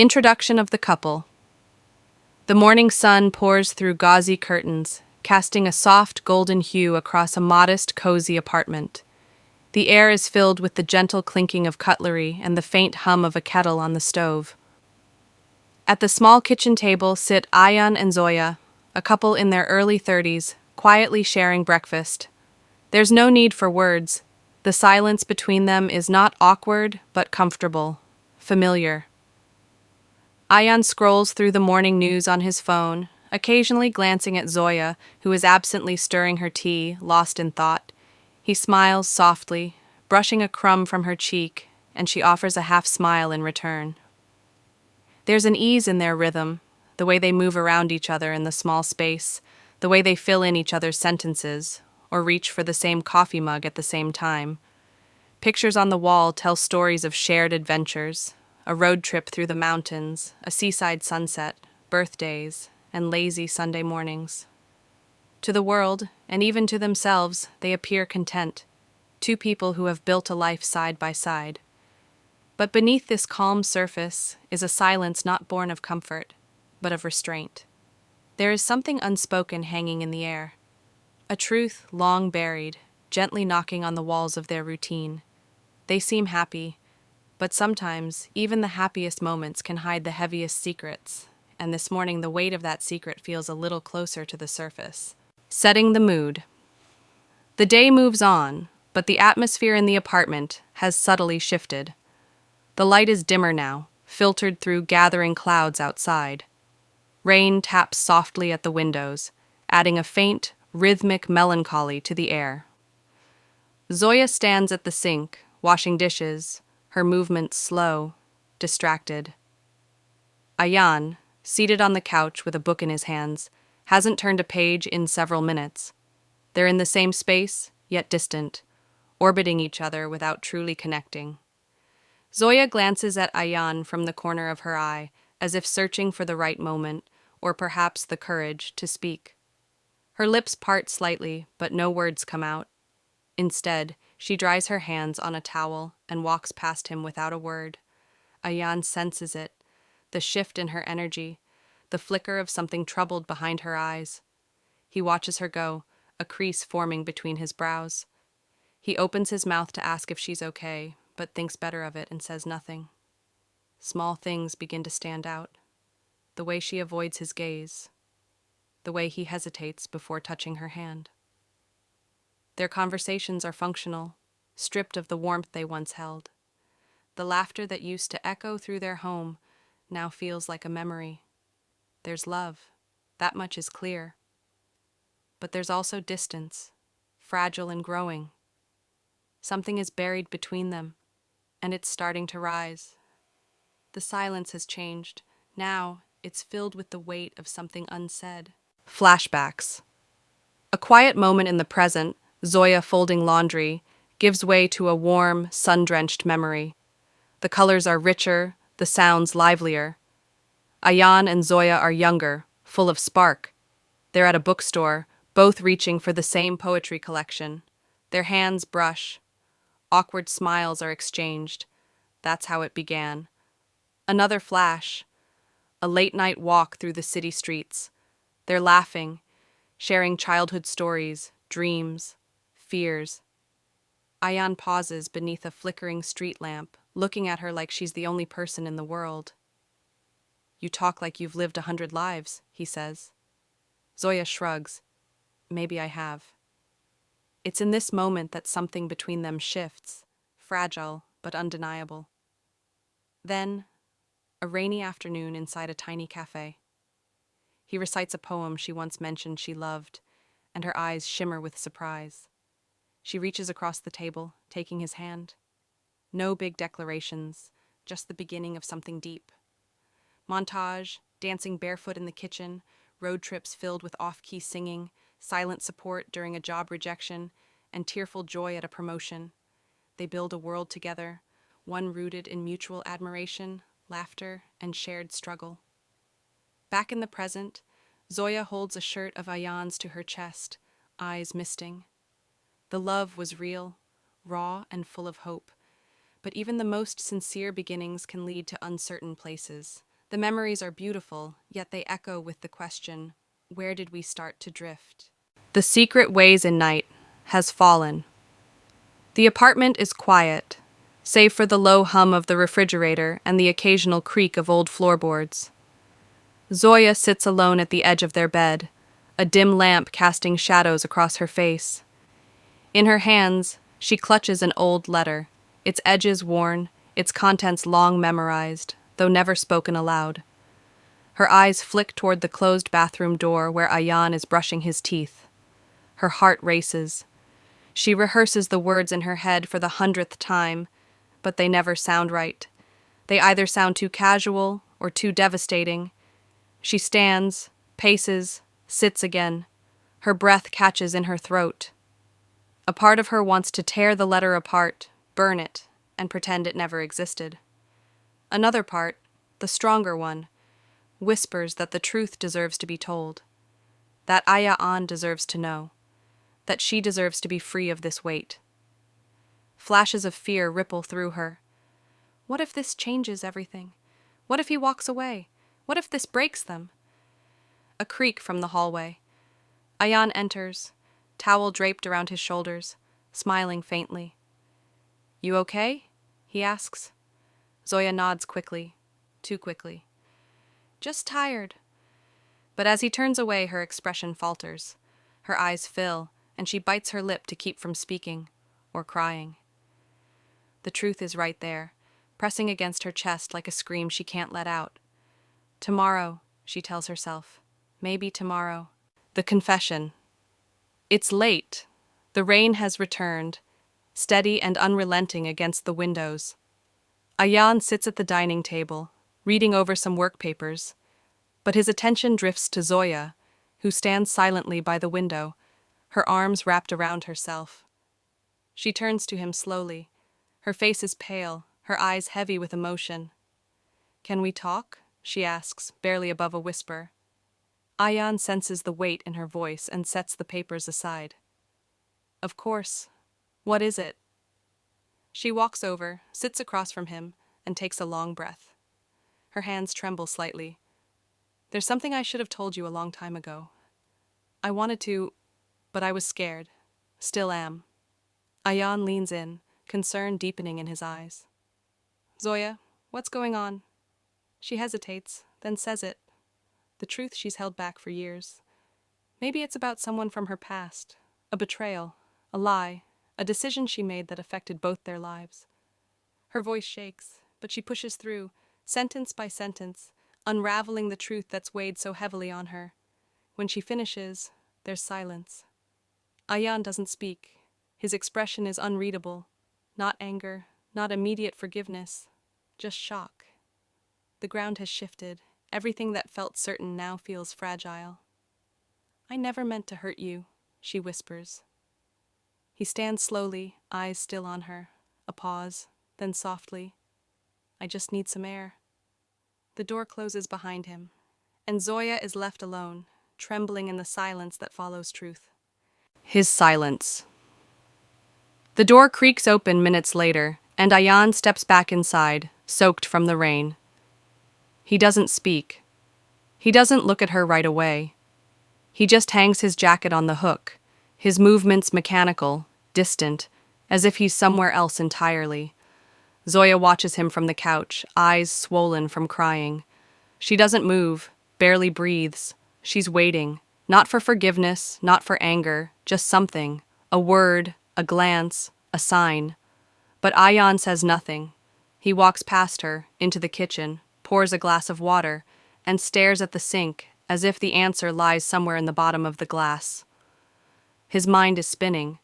Introduction of the couple. The morning sun pours through gauzy curtains, casting a soft golden hue across a modest, cozy apartment. The air is filled with the gentle clinking of cutlery and the faint hum of a kettle on the stove. At the small kitchen table sit Ayan and Zoya, a couple in their early 30s, quietly sharing breakfast. There's no need for words. The silence between them is not awkward, but comfortable, familiar. Ayan scrolls through the morning news on his phone, occasionally glancing at Zoya, who is absently stirring her tea, lost in thought. He smiles softly, brushing a crumb from her cheek, and she offers a half smile in return. There's an ease in their rhythm, the way they move around each other in the small space, the way they fill in each other's sentences, or reach for the same coffee mug at the same time. Pictures on the wall tell stories of shared adventures, a road trip through the mountains, a seaside sunset, birthdays, and lazy Sunday mornings. To the world, and even to themselves, they appear content, two people who have built a life side by side. But beneath this calm surface is a silence not born of comfort, but of restraint. There is something unspoken hanging in the air, a truth long buried, gently knocking on the walls of their routine. They seem happy, but sometimes even the happiest moments can hide the heaviest secrets, and this morning the weight of that secret feels a little closer to the surface. Setting the mood. The day moves on, but the atmosphere in the apartment has subtly shifted. The light is dimmer now, filtered through gathering clouds outside. Rain taps softly at the windows, adding a faint, rhythmic melancholy to the air. Zoya stands at the sink, washing dishes, her movements slow, distracted. Ayan, seated on the couch with a book in his hands, hasn't turned a page in several minutes. They're in the same space, yet distant, orbiting each other without truly connecting. Zoya glances at Ayan from the corner of her eye, as if searching for the right moment, or perhaps the courage, to speak. Her lips part slightly, but no words come out. Instead, she dries her hands on a towel and walks past him without a word. Ayan senses it, the shift in her energy, the flicker of something troubled behind her eyes. He watches her go, a crease forming between his brows. He opens his mouth to ask if she's okay, but thinks better of it and says nothing. Small things begin to stand out. The way she avoids his gaze. The way he hesitates before touching her hand. Their conversations are functional, stripped of the warmth they once held. The laughter that used to echo through their home now feels like a memory. There's love, that much is clear. But there's also distance, fragile and growing. Something is buried between them, and it's starting to rise. The silence has changed. Now it's filled with the weight of something unsaid. Flashbacks. A quiet moment in the present, Zoya folding laundry, gives way to a warm, sun-drenched memory. The colors are richer, the sounds livelier. Ayan and Zoya are younger, full of spark. They're at a bookstore, both reaching for the same poetry collection. Their hands brush. Awkward smiles are exchanged. That's how it began. Another flash. A late-night walk through the city streets. They're laughing, sharing childhood stories, dreams, fears. Ayan pauses beneath a flickering street lamp, looking at her like she's the only person in the world. "You talk like you've lived 100 lives," he says. Zoya shrugs. "Maybe I have." It's in this moment that something between them shifts, fragile but undeniable. Then, a rainy afternoon inside a tiny cafe. He recites a poem she once mentioned she loved, and her eyes shimmer with surprise. She reaches across the table, taking his hand. No big declarations, just the beginning of something deep. Montage, dancing barefoot in the kitchen, road trips filled with off-key singing, silent support during a job rejection, and tearful joy at a promotion. They build a world together, one rooted in mutual admiration, laughter, and shared struggle. Back in the present, Zoya holds a shirt of Ayan's to her chest, eyes misting. The love was real, raw, and full of hope, but even the most sincere beginnings can lead to uncertain places, The memories are beautiful, yet they echo with the question, where did we start to drift? The secret weighs in night has fallen. The apartment is quiet, save for the low hum of the refrigerator and the occasional creak of old floorboards. Zoya sits alone at the edge of their bed, a dim lamp casting shadows across her face. In her hands, she clutches an old letter, its edges worn, its contents long memorized, though never spoken aloud. Her eyes flick toward the closed bathroom door where Ayan is brushing his teeth. Her heart races. She rehearses the words in her head for the 100th time, but they never sound right. They either sound too casual or too devastating. She stands, paces, sits again. Her breath catches in her throat. A part of her wants to tear the letter apart, burn it, and pretend it never existed. Another part, the stronger one, whispers that the truth deserves to be told, that Ayaan deserves to know, that she deserves to be free of this weight. Flashes of fear ripple through her. What if this changes everything? What if he walks away? What if this breaks them? A creak from the hallway. Ayan enters, towel draped around his shoulders, smiling faintly. You okay? He asks. Zoya nods quickly, too quickly. Just tired. But as he turns away, her expression falters. Her eyes fill, and she bites her lip to keep from speaking or crying. The truth is right there, pressing against her chest like a scream she can't let out. Tomorrow, she tells herself. Maybe tomorrow. The confession. It's late. The rain has returned, steady and unrelenting against the windows. Ayan sits at the dining table, reading over some work papers, but his attention drifts to Zoya, who stands silently by the window, her arms wrapped around herself. She turns to him slowly. Her face is pale, her eyes heavy with emotion. Can we talk? She asks, barely above a whisper. Ayan senses the weight in her voice and sets the papers aside. Of course. What is it? She walks over, sits across from him, and takes a long breath. Her hands tremble slightly. There's something I should have told you a long time ago. I wanted to, but I was scared. Still am. Ayan leans in, concern deepening in his eyes. Zoya, what's going on? She hesitates, then says it. The truth she's held back for years. Maybe it's about someone from her past. A betrayal, a lie, a decision she made that affected both their lives. Her voice shakes, but she pushes through, sentence by sentence, unraveling the truth that's weighed so heavily on her. When she finishes, there's silence. Ayan doesn't speak. His expression is unreadable. Not anger, not immediate forgiveness, just shock. The ground has shifted. Everything that felt certain now feels fragile. I never meant to hurt you, she whispers. He stands slowly, eyes still on her. A pause, then softly. I just need some air. The door closes behind him, and Zoya is left alone, trembling in the silence that follows truth. His silence. The door creaks open minutes later, and Ayan steps back inside, soaked from the rain. He doesn't speak. He doesn't look at her right away. He just hangs his jacket on the hook, his movements mechanical, distant, as if he's somewhere else entirely. Zoya watches him from the couch, eyes swollen from crying. She doesn't move, barely breathes. She's waiting, not for forgiveness, not for anger, just something, a word, a glance, a sign. But Ayan says nothing. He walks past her, into the kitchen, pours a glass of water, and stares at the sink, as if the answer lies somewhere in the bottom of the glass. His mind is spinning,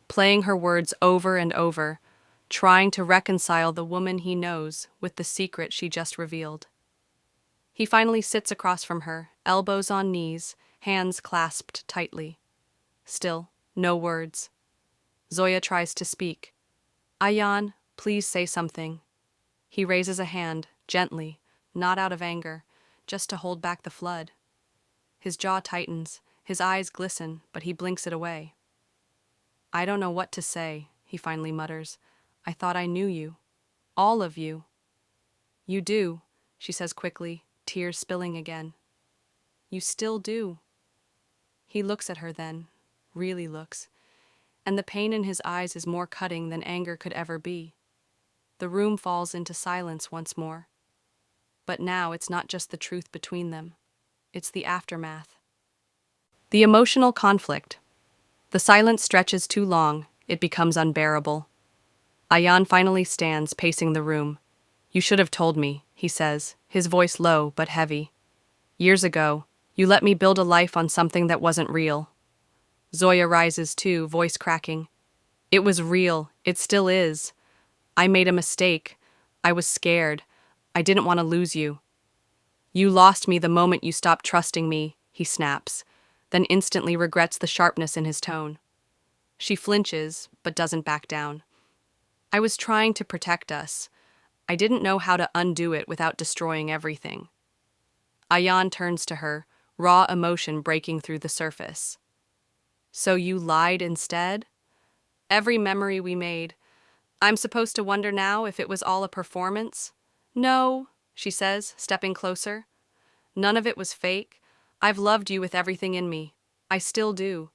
playing her words over and over, trying to reconcile the woman he knows with the secret she just revealed. He finally sits across from her, elbows on knees, hands clasped tightly. Still, no words. Zoya tries to speak. Ayan, please say something. He raises a hand, gently, not out of anger, just to hold back the flood. His jaw tightens, his eyes glisten, but he blinks it away. I don't know what to say, he finally mutters. I thought I knew you. All of you. You do, she says quickly, tears spilling again. You still do. He looks at her then, really looks, and the pain in his eyes is more cutting than anger could ever be. The room falls into silence once more. But now it's not just the truth between them, it's the aftermath. The emotional conflict. The silence stretches too long, it becomes unbearable. Ayan finally stands, pacing the room. You should have told me, he says, his voice low but heavy. Years ago, you let me build a life on something that wasn't real. Zoya rises too, voice cracking. It was real, it still is. I made a mistake. I was scared. I didn't want to lose you. You lost me the moment you stopped trusting me, he snaps, then instantly regrets the sharpness in his tone. She flinches, but doesn't back down. I was trying to protect us. I didn't know how to undo it without destroying everything. Ayan turns to her, raw emotion breaking through the surface. So you lied instead? Every memory we made. I'm supposed to wonder now if it was all a performance? No, she says, stepping closer. None of it was fake. I've loved you with everything in me. I still do.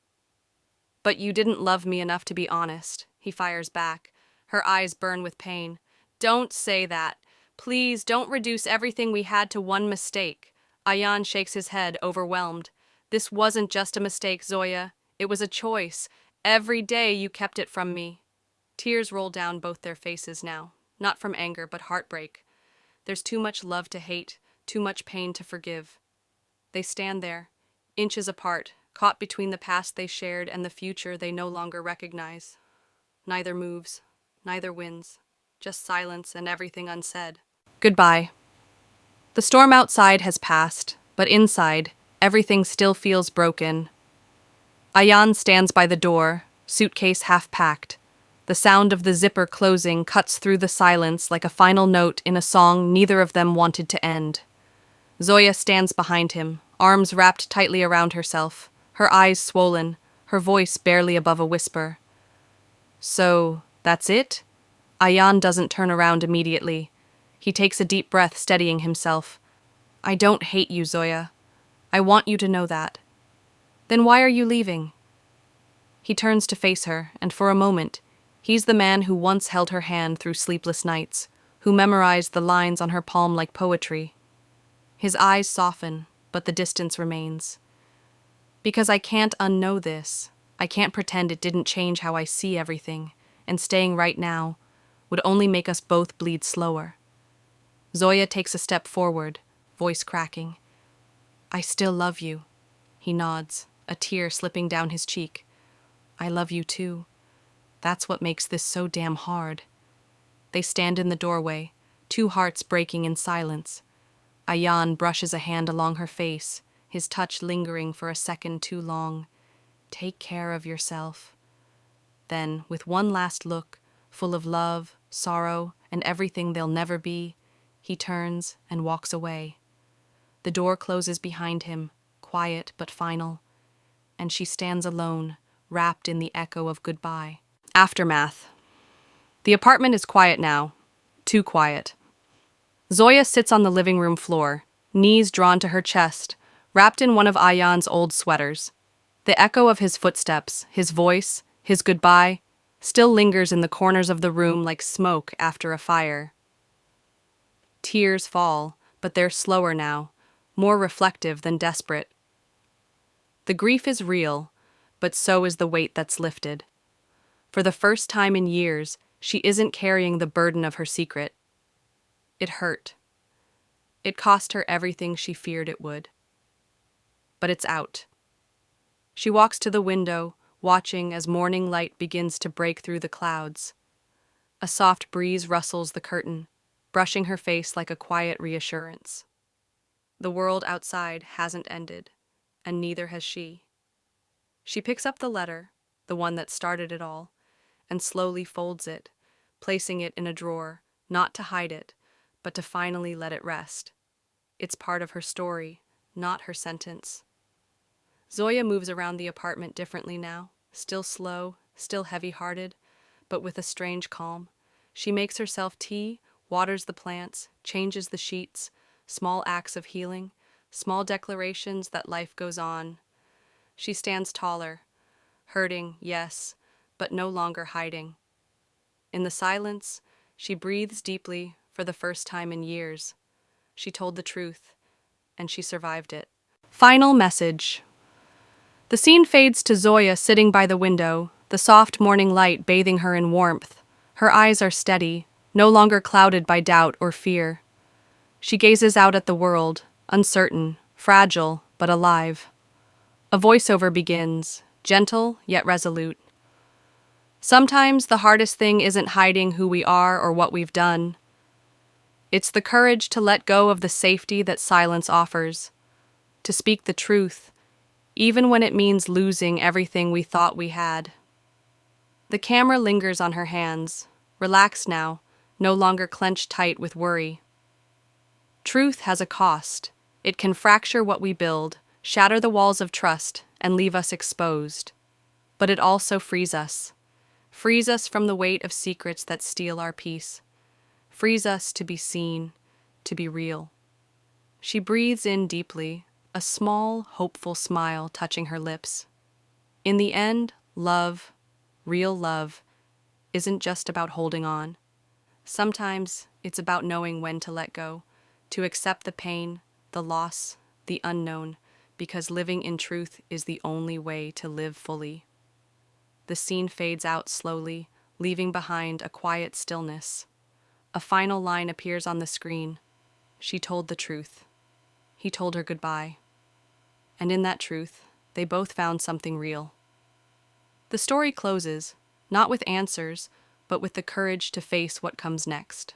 But you didn't love me enough to be honest, he fires back. Her eyes burn with pain. Don't say that. Please don't reduce everything we had to one mistake. Ayan shakes his head, overwhelmed. This wasn't just a mistake, Zoya. It was a choice. Every day you kept it from me. Tears roll down both their faces now, not from anger but heartbreak. There's too much love to hate, too much pain to forgive. They stand there, inches apart, caught between the past they shared and the future they no longer recognize. Neither moves, neither wins, just silence and everything unsaid. Goodbye. The storm outside has passed, but inside, everything still feels broken. Ayan stands by the door, suitcase half packed. The sound of the zipper closing cuts through the silence like a final note in a song neither of them wanted to end. Zoya stands behind him, arms wrapped tightly around herself, her eyes swollen, her voice barely above a whisper. So, that's it? Ayan doesn't turn around immediately. He takes a deep breath, steadying himself. I don't hate you, Zoya. I want you to know that. Then why are you leaving? He turns to face her, and for a moment, he's the man who once held her hand through sleepless nights, who memorized the lines on her palm like poetry. His eyes soften, but the distance remains. Because I can't unknow this. I can't pretend it didn't change how I see everything, and staying right now would only make us both bleed slower. Zoya takes a step forward, voice cracking. I still love you. He nods, a tear slipping down his cheek. I love you too. That's what makes this so damn hard. They stand in the doorway, two hearts breaking in silence. Ayan brushes a hand along her face, his touch lingering for a second too long. Take care of yourself. Then, with one last look, full of love, sorrow, and everything they'll never be, he turns and walks away. The door closes behind him, quiet but final, and she stands alone, wrapped in the echo of goodbye. Aftermath. The apartment is quiet now. Too quiet. Zoya sits on the living room floor, knees drawn to her chest, wrapped in one of Ayan's old sweaters. The echo of his footsteps, his voice, his goodbye, still lingers in the corners of the room like smoke after a fire. Tears fall, but they're slower now, more reflective than desperate. The grief is real, but so is the weight that's lifted. For the first time in years, she isn't carrying the burden of her secret. It hurt. It cost her everything she feared it would. But it's out. She walks to the window, watching as morning light begins to break through the clouds. A soft breeze rustles the curtain, brushing her face like a quiet reassurance. The world outside hasn't ended, and neither has she. She picks up the letter, the one that started it all, and slowly folds it, placing it in a drawer, not to hide it, but to finally let it rest. It's part of her story, not her sentence. Zoya moves around the apartment differently now, still slow, still heavy-hearted, but with a strange calm. She makes herself tea, waters the plants, changes the sheets, small acts of healing, small declarations that life goes on. She stands taller, hurting, yes, but no longer hiding. In the silence, she breathes deeply for the first time in years. She told the truth, and she survived it. Final message. The scene fades to Zoya sitting by the window, the soft morning light bathing her in warmth. Her eyes are steady, no longer clouded by doubt or fear. She gazes out at the world, uncertain, fragile, but alive. A voiceover begins, gentle yet resolute. Sometimes the hardest thing isn't hiding who we are or what we've done. It's the courage to let go of the safety that silence offers, to speak the truth, even when it means losing everything we thought we had. The camera lingers on her hands, relaxed now, no longer clenched tight with worry. Truth has a cost. It can fracture what we build, shatter the walls of trust, and leave us exposed. But it also frees us from the weight of secrets that steal our peace, frees us to be seen, to be real. She breathes in deeply, a small, hopeful smile touching her lips. In the end, love, real love, isn't just about holding on. Sometimes it's about knowing when to let go, to accept the pain, the loss, the unknown, because living in truth is the only way to live fully. The scene fades out slowly, leaving behind a quiet stillness. A final line appears on the screen. She told the truth. He told her goodbye. And in that truth, they both found something real. The story closes, not with answers, but with the courage to face what comes next.